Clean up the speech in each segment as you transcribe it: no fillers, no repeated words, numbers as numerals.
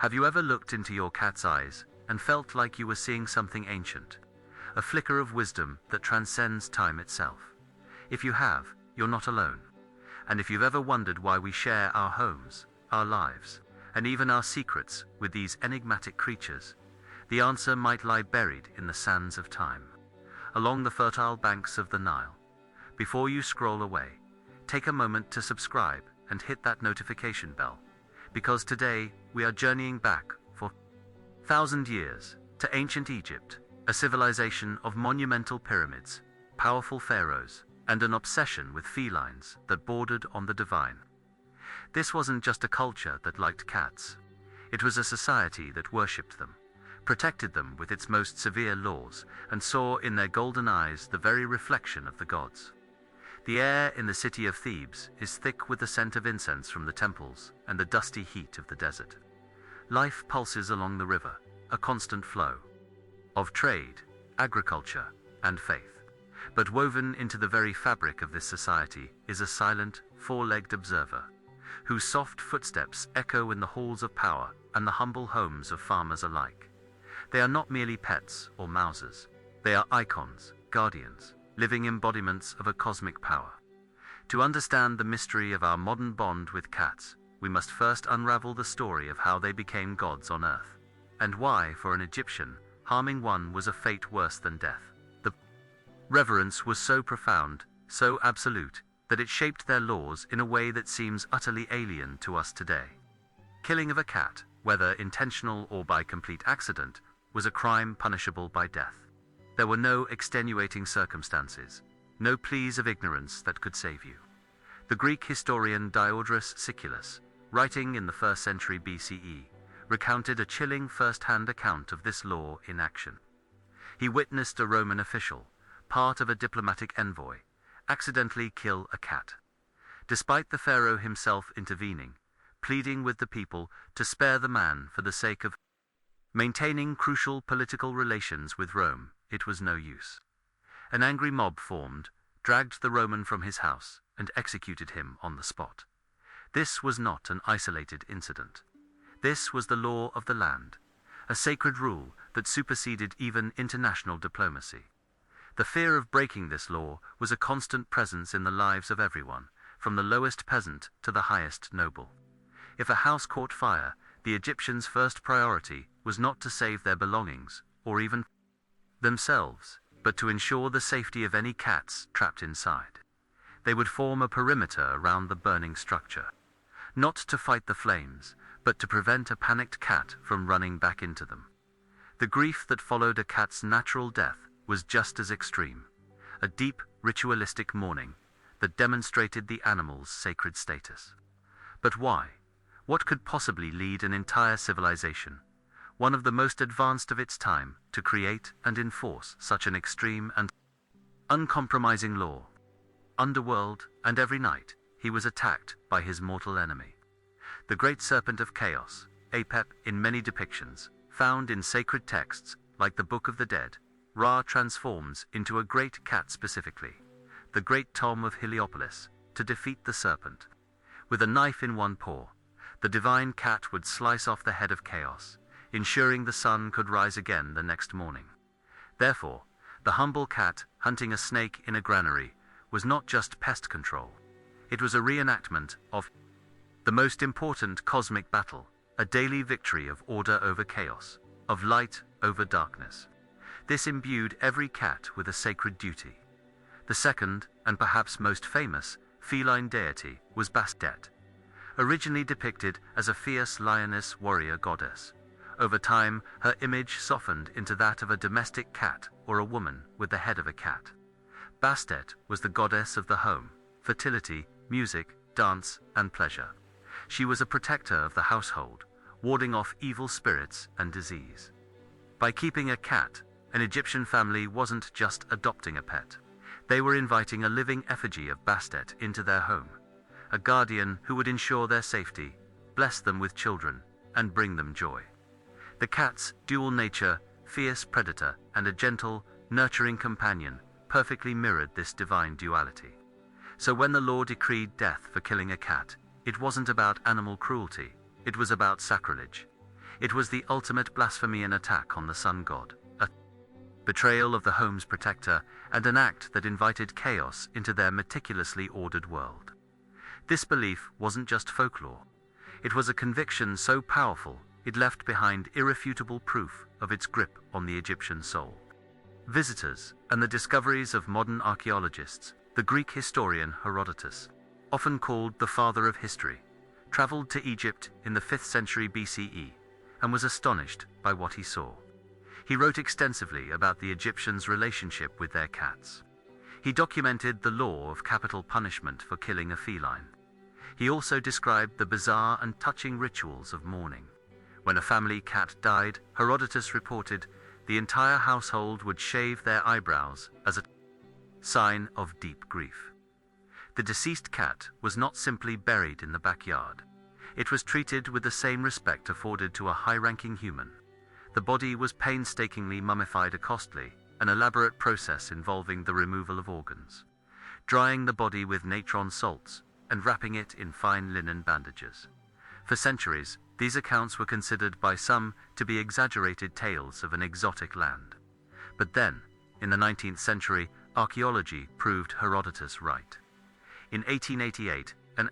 Have you ever looked into your cat's eyes and felt like you were seeing something ancient? A flicker of wisdom that transcends time itself. If you have, you're not alone. And if you've ever wondered why we share our homes, our lives, and even our secrets with these enigmatic creatures, the answer might lie buried in the sands of time, along the fertile banks of the Nile. Before you scroll away, take a moment to subscribe and hit that notification bell, because today we are journeying back for 1,000 years to ancient Egypt, a civilization of monumental pyramids, powerful pharaohs, and an obsession with felines that bordered on the divine. This wasn't just a culture that liked cats. It was a society that worshipped them, protected them with its most severe laws, and saw in their golden eyes the very reflection of the gods. The air in the city of Thebes is thick with the scent of incense from the temples and the dusty heat of the desert. Life pulses along the river, a constant flow of trade, agriculture, and faith. But woven into the very fabric of this society is a silent, four-legged observer, whose soft footsteps echo in the halls of power and the humble homes of farmers alike. They are not merely pets or mousers. They are icons, guardians, living embodiments of a cosmic power. To understand the mystery of our modern bond with cats, we must first unravel the story of how they became gods on earth, and why, for an Egyptian, harming one was a fate worse than death. The reverence was so profound, so absolute, that it shaped their laws in a way that seems utterly alien to us today. Killing of a cat, whether intentional or by complete accident, was a crime punishable by death. There were no extenuating circumstances, no pleas of ignorance that could save you. The Greek historian Diodorus Siculus, writing in the 1st century BCE, recounted a chilling first-hand account of this law in action. He witnessed a Roman official, part of a diplomatic envoy, accidentally kill a cat. Despite the pharaoh himself intervening, pleading with the people to spare the man for the sake of maintaining crucial political relations with Rome, it was no use. An angry mob formed, dragged the Roman from his house, and executed him on the spot. This was not an isolated incident. This was the law of the land, a sacred rule that superseded even international diplomacy. The fear of breaking this law was a constant presence in the lives of everyone, from the lowest peasant to the highest noble. If a house caught fire, the Egyptians' first priority was not to save their belongings, or even themselves, but to ensure the safety of any cats trapped inside. They would form a perimeter around the burning structure, not to fight the flames, but to prevent a panicked cat from running back into them. The grief that followed a cat's natural death was just as extreme, a deep, ritualistic mourning that demonstrated the animal's sacred status. But why? What could possibly lead an entire civilization, one of the most advanced of its time, to create and enforce such an extreme and uncompromising law? Underworld, and every night, he was attacked by his mortal enemy. The great serpent of chaos, Apep in many depictions, found in sacred texts like the Book of the Dead, Ra transforms into a great cat specifically, the great Tom of Heliopolis, to defeat the serpent. With a knife in one paw, the divine cat would slice off the head of chaos, ensuring the sun could rise again the next morning. Therefore, the humble cat hunting a snake in a granary was not just pest control. It was a reenactment of the most important cosmic battle, a daily victory of order over chaos, of light over darkness. This imbued every cat with a sacred duty. The second, and perhaps most famous, feline deity was Bastet. Originally depicted as a fierce lioness warrior goddess, over time her image softened into that of a domestic cat or a woman with the head of a cat. Bastet was the goddess of the home, fertility, music, dance, and pleasure. She was a protector of the household, warding off evil spirits and disease. By keeping a cat, an Egyptian family wasn't just adopting a pet. They were inviting a living effigy of Bastet into their home, a guardian who would ensure their safety, bless them with children, and bring them joy. The cat's dual nature, fierce predator and a gentle, nurturing companion, perfectly mirrored this divine duality. So when the law decreed death for killing a cat, it wasn't about animal cruelty, it was about sacrilege. It was the ultimate blasphemy and attack on the sun god, a betrayal of the home's protector, and an act that invited chaos into their meticulously ordered world. This belief wasn't just folklore. It was a conviction so powerful it left behind irrefutable proof of its grip on the Egyptian soul. Visitors, and the discoveries of modern archaeologists, the Greek historian Herodotus, often called the father of history, traveled to Egypt in the 5th century BCE and was astonished by what he saw. He wrote extensively about the Egyptians' relationship with their cats. He documented the law of capital punishment for killing a feline. He also described the bizarre and touching rituals of mourning. When a family cat died, Herodotus reported, the entire household would shave their eyebrows as a sign of deep grief. The deceased cat was not simply buried in the backyard. It was treated with the same respect afforded to a high-ranking human. The body was painstakingly mummified, a costly and elaborate process involving the removal of organs, drying the body with natron salts, and wrapping it in fine linen bandages. For centuries, these accounts were considered by some to be exaggerated tales of an exotic land. But then, in the 19th century, archaeology proved Herodotus right. In 1888, an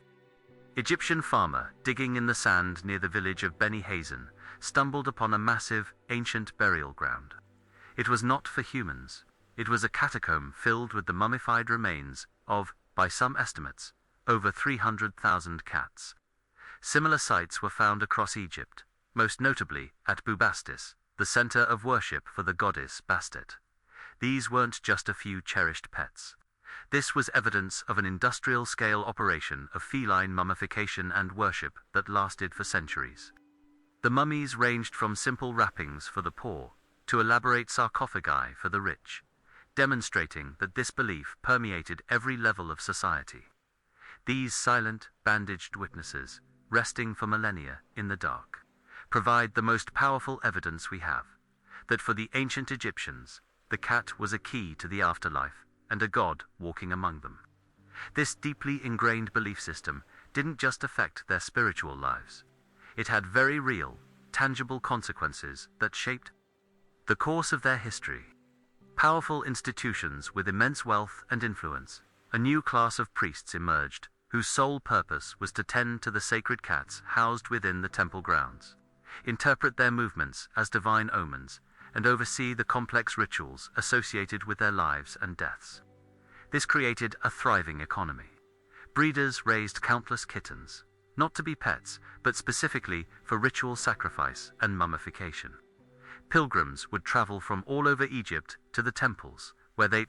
Egyptian farmer digging in the sand near the village of Beni Hazen stumbled upon a massive, ancient burial ground. It was not for humans. It was a catacomb filled with the mummified remains of, by some estimates, over 300,000 cats. Similar sites were found across Egypt, most notably at Bubastis, the center of worship for the goddess Bastet. These weren't just a few cherished pets. This was evidence of an industrial-scale operation of feline mummification and worship that lasted for centuries. The mummies ranged from simple wrappings for the poor to elaborate sarcophagi for the rich, demonstrating that this belief permeated every level of society. These silent, bandaged witnesses, resting for millennia in the dark, provide the most powerful evidence we have, that for the ancient Egyptians, the cat was a key to the afterlife and a god walking among them. This deeply ingrained belief system didn't just affect their spiritual lives. It had very real, tangible consequences that shaped the course of their history. Powerful institutions with immense wealth and influence, a new class of priests emerged, whose sole purpose was to tend to the sacred cats housed within the temple grounds, interpret their movements as divine omens, and oversee the complex rituals associated with their lives and deaths. This created a thriving economy. Breeders raised countless kittens, not to be pets, but specifically for ritual sacrifice and mummification. Pilgrims would travel from all over Egypt to the temples, where they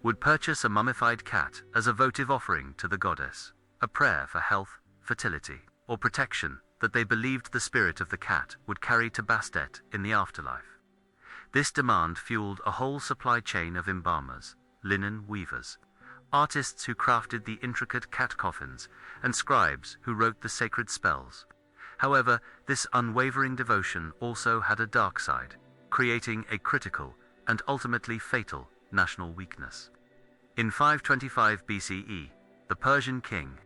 would purchase a mummified cat as a votive offering to the goddess, a prayer for health, fertility, or protection that they believed the spirit of the cat would carry to Bastet in the afterlife. This demand fueled a whole supply chain of embalmers, linen weavers, artists who crafted the intricate cat coffins, and scribes who wrote the sacred spells. However, this unwavering devotion also had a dark side, creating a critical and ultimately fatal national weakness. In 525 BCE, the Persian king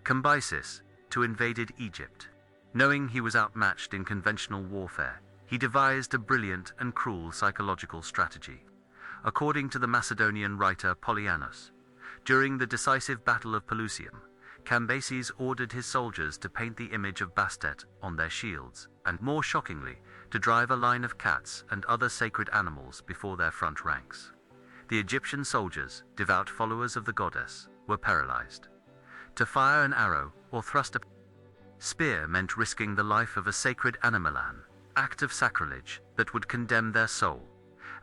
Cambyses II invaded Egypt. Knowing he was outmatched in conventional warfare, he devised a brilliant and cruel psychological strategy. According to the Macedonian writer Polyanos, during the decisive Battle of Pelusium, Cambyses ordered his soldiers to paint the image of Bastet on their shields, and more shockingly, to drive a line of cats and other sacred animals before their front ranks. The Egyptian soldiers, devout followers of the goddess, were paralyzed. To fire an arrow or thrust a spear meant risking the life of a sacred animal, an act of sacrilege that would condemn their soul,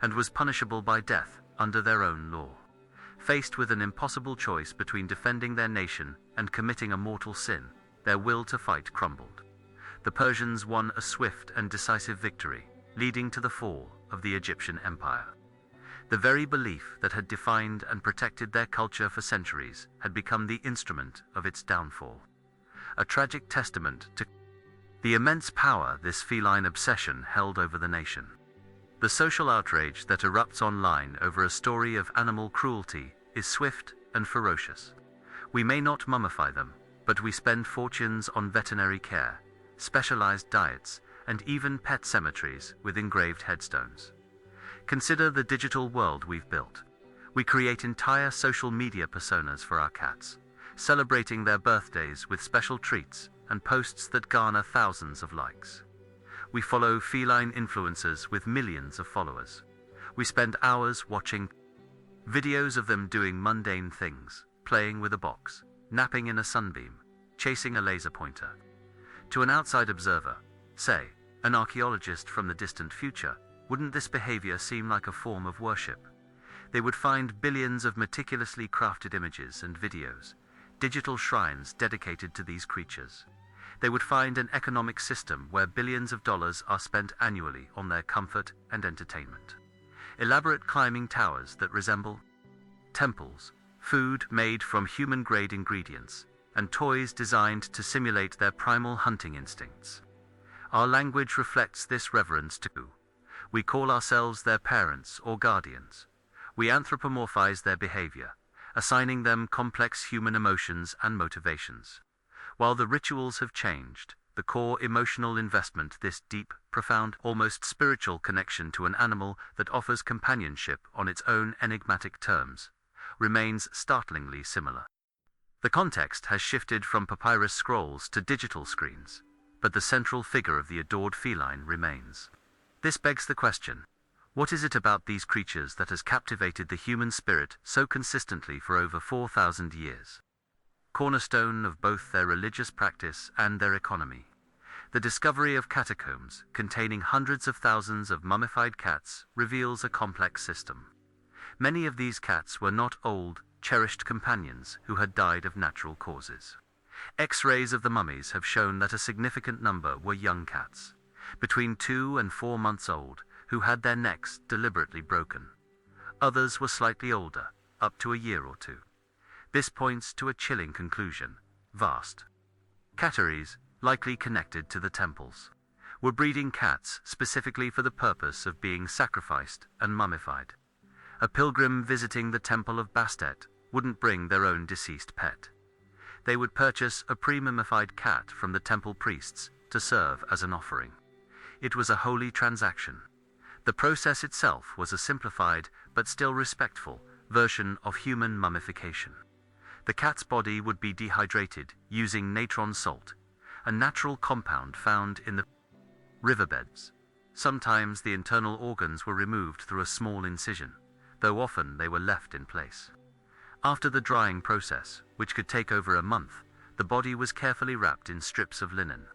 and was punishable by death under their own law. Faced with an impossible choice between defending their nation and committing a mortal sin, their will to fight crumbled. The Persians won a swift and decisive victory, leading to the fall of the Egyptian Empire. The very belief that had defined and protected their culture for centuries had become the instrument of its downfall. A tragic testament to the immense power this feline obsession held over the nation. The social outrage that erupts online over a story of animal cruelty is swift and ferocious. We may not mummify them, but we spend fortunes on veterinary care, specialized diets, and even pet cemeteries with engraved headstones. Consider the digital world we've built. We create entire social media personas for our cats, celebrating their birthdays with special treats and posts that garner thousands of likes. We follow feline influencers with millions of followers. We spend hours watching videos of them doing mundane things, playing with a box, napping in a sunbeam, chasing a laser pointer. To an outside observer, say, an archaeologist from the distant future, wouldn't this behavior seem like a form of worship? They would find billions of meticulously crafted images and videos, digital shrines dedicated to these creatures. They would find an economic system where billions of dollars are spent annually on their comfort and entertainment. Elaborate climbing towers that resemble temples, food made from human-grade ingredients, and toys designed to simulate their primal hunting instincts. Our language reflects this reverence too. We call ourselves their parents or guardians. We anthropomorphize their behavior, assigning them complex human emotions and motivations. While the rituals have changed, the core emotional investment, this deep, profound, almost spiritual connection to an animal that offers companionship on its own enigmatic terms, remains startlingly similar. The context has shifted from papyrus scrolls to digital screens, but the central figure of the adored feline remains. This begs the question, what is it about these creatures that has captivated the human spirit so consistently for over 4,000 years? Cornerstone of both their religious practice and their economy. The discovery of catacombs containing hundreds of thousands of mummified cats reveals a complex system. Many of these cats were not old, cherished companions who had died of natural causes. X-rays of the mummies have shown that a significant number were young cats, between 2 and 4 months old, who had their necks deliberately broken. Others were slightly older, up to a year or two. This points to a chilling conclusion. Vast catteries, likely connected to the temples, were breeding cats specifically for the purpose of being sacrificed and mummified. A pilgrim visiting the temple of Bastet wouldn't bring their own deceased pet. They would purchase a pre-mummified cat from the temple priests to serve as an offering. It was a holy transaction. The process itself was a simplified, but still respectful, version of human mummification. The cat's body would be dehydrated using natron salt, a natural compound found in the riverbeds. Sometimes the internal organs were removed through a small incision, though often they were left in place. After the drying process, which could take over a month, the body was carefully wrapped in strips of linen.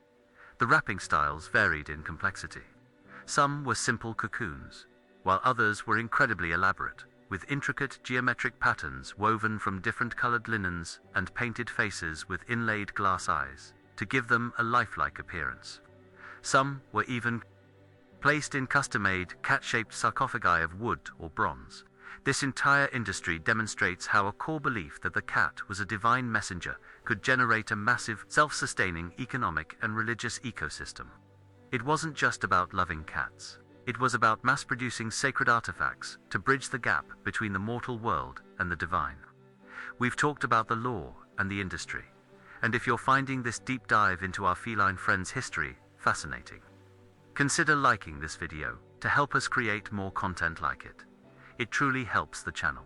The wrapping styles varied in complexity. Some were simple cocoons, while others were incredibly elaborate, with intricate geometric patterns woven from different colored linens and painted faces with inlaid glass eyes, to give them a lifelike appearance. Some were even placed in custom-made, cat-shaped sarcophagi of wood or bronze. This entire industry demonstrates how a core belief that the cat was a divine messenger could generate a massive, self-sustaining economic and religious ecosystem. It wasn't just about loving cats. It was about mass-producing sacred artifacts to bridge the gap between the mortal world and the divine. We've talked about the law and the industry, and if you're finding this deep dive into our feline friends' history fascinating, consider liking this video to help us create more content like it. It truly helps the channel.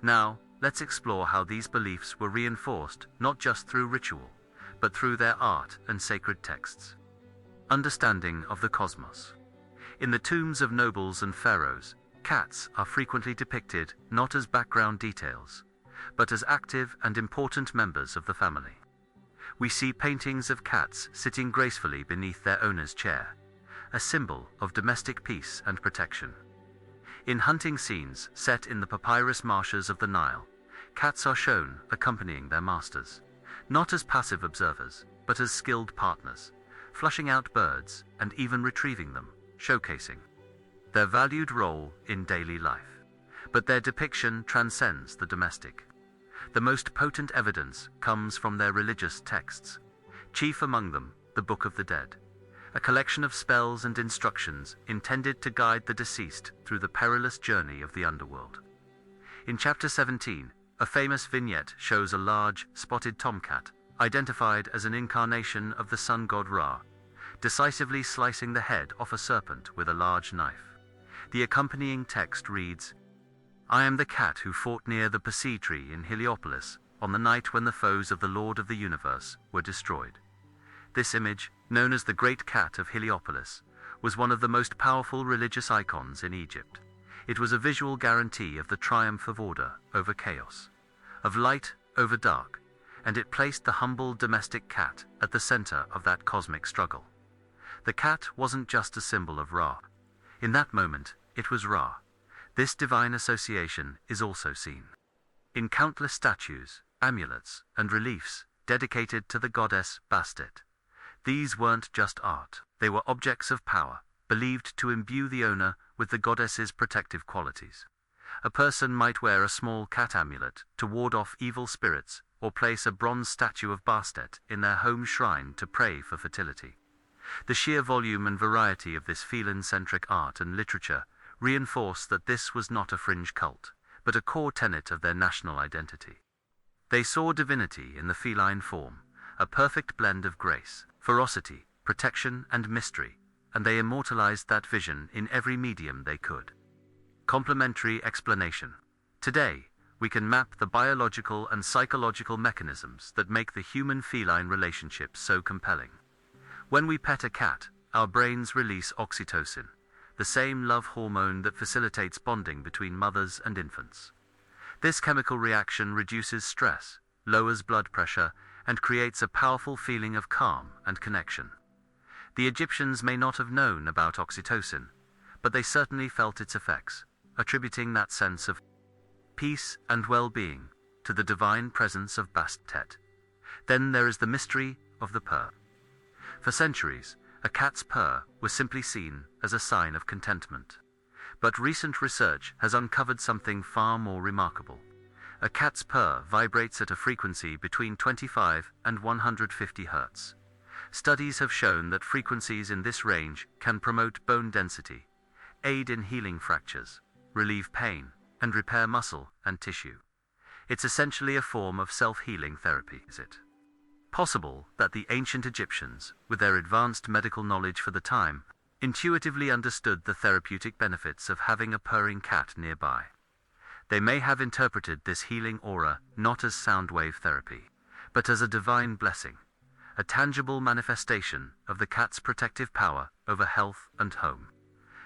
Now, let's explore how these beliefs were reinforced not just through ritual, but through their art and sacred texts. Understanding of the cosmos. In the tombs of nobles and pharaohs, cats are frequently depicted not as background details, but as active and important members of the family. We see paintings of cats sitting gracefully beneath their owner's chair, a symbol of domestic peace and protection. In hunting scenes set in the papyrus marshes of the Nile, cats are shown accompanying their masters, not as passive observers, but as skilled partners, flushing out birds and even retrieving them, showcasing their valued role in daily life. But their depiction transcends the domestic. The most potent evidence comes from their religious texts, chief among them, the Book of the Dead, a collection of spells and instructions intended to guide the deceased through the perilous journey of the underworld. In chapter 17, a famous vignette shows a large, spotted tomcat, identified as an incarnation of the sun god Ra, decisively slicing the head off a serpent with a large knife. The accompanying text reads, "I am the cat who fought near the Passy tree in Heliopolis on the night when the foes of the Lord of the Universe were destroyed." This image, known as the Great Cat of Heliopolis, was one of the most powerful religious icons in Egypt. It was a visual guarantee of the triumph of order over chaos, of light over dark, and it placed the humble domestic cat at the center of that cosmic struggle. The cat wasn't just a symbol of Ra. In that moment, it was Ra. This divine association is also seen in countless statues, amulets, and reliefs dedicated to the goddess Bastet. These weren't just art. They were objects of power, believed to imbue the owner with the goddess's protective qualities. A person might wear a small cat amulet to ward off evil spirits, or place a bronze statue of Bastet in their home shrine to pray for fertility. The sheer volume and variety of this feline-centric art and literature reinforce that this was not a fringe cult, but a core tenet of their national identity. They saw divinity in the feline form, a perfect blend of grace, ferocity, protection, and mystery, and they immortalized that vision in every medium they could. Complementary explanation. Today, we can map the biological and psychological mechanisms that make the human-feline relationship so compelling. When we pet a cat, our brains release oxytocin, the same love hormone that facilitates bonding between mothers and infants. This chemical reaction reduces stress, lowers blood pressure, and creates a powerful feeling of calm and connection. The Egyptians may not have known about oxytocin, but they certainly felt its effects, attributing that sense of peace and well-being to the divine presence of Bastet. Then there is the mystery of the purr. For centuries, a cat's purr was simply seen as a sign of contentment. But recent research has uncovered something far more remarkable. A cat's purr vibrates at a frequency between 25 and 150 Hz. Studies have shown that frequencies in this range can promote bone density, aid in healing fractures, relieve pain, and repair muscle and tissue. It's essentially a form of self-healing therapy, is it? Possible that the ancient Egyptians, with their advanced medical knowledge for the time, intuitively understood the therapeutic benefits of having a purring cat nearby. They may have interpreted this healing aura not as sound wave therapy, but as a divine blessing, a tangible manifestation of the cat's protective power over health and home.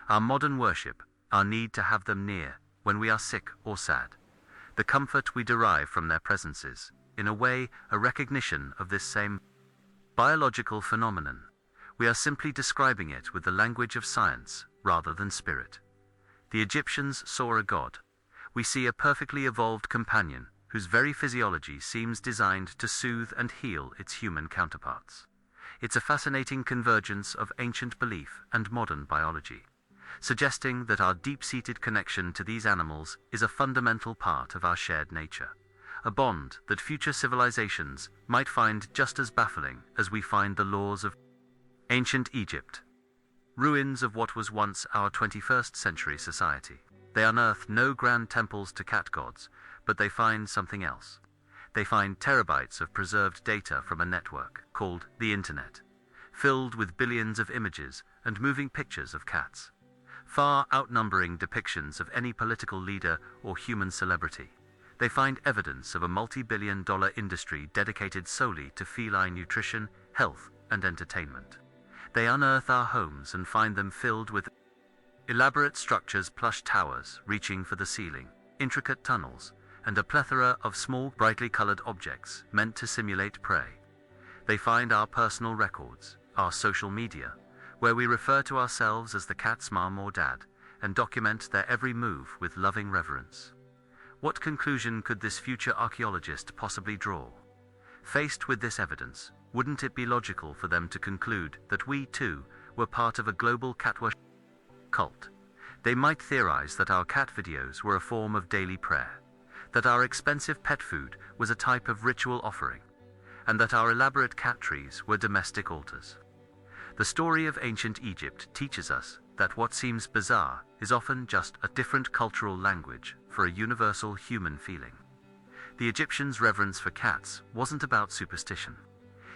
Our modern worship, our need to have them near when we are sick or sad, the comfort we derive from their presences, in a way, a recognition of this same biological phenomenon. We are simply describing it with the language of science rather than spirit. The Egyptians saw a god. We see a perfectly evolved companion whose very physiology seems designed to soothe and heal its human counterparts. It's a fascinating convergence of ancient belief and modern biology, suggesting that our deep-seated connection to these animals is a fundamental part of our shared nature, a bond that future civilizations might find just as baffling as we find the laws of ancient Egypt. Ruins of what was once our 21st century society. They unearth no grand temples to cat gods, but they find something else. They find terabytes of preserved data from a network called the Internet, filled with billions of images and moving pictures of cats, far outnumbering depictions of any political leader or human celebrity. They find evidence of a multi-billion-dollar industry dedicated solely to feline nutrition, health, and entertainment. They unearth our homes and find them filled with elaborate structures, plush towers reaching for the ceiling, intricate tunnels, and a plethora of small, brightly colored objects meant to simulate prey. They find our personal records, our social media, where we refer to ourselves as the cat's mom or dad, and document their every move with loving reverence. What conclusion could this future archaeologist possibly draw? Faced with this evidence, wouldn't it be logical for them to conclude that we, too, were part of a global cat worship cult? They might theorize that our cat videos were a form of daily prayer, that our expensive pet food was a type of ritual offering, and that our elaborate cat trees were domestic altars. The story of ancient Egypt teaches us that what seems bizarre is often just a different cultural language for a universal human feeling. The Egyptians' reverence for cats wasn't about superstition.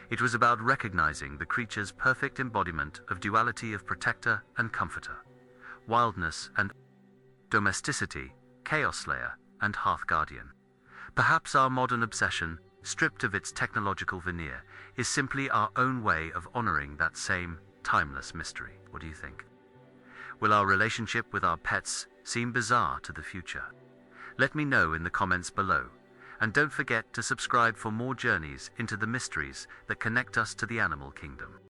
It was about recognizing the creature's perfect embodiment of duality of protector and comforter, wildness and domesticity, chaos slayer and hearth guardian. Perhaps our modern obsession, stripped of its technological veneer, is simply our own way of honoring that same timeless mystery. What do you think? Will our relationship with our pets seem bizarre to the future? Let me know in the comments below. And don't forget to subscribe for more journeys into the mysteries that connect us to the animal kingdom.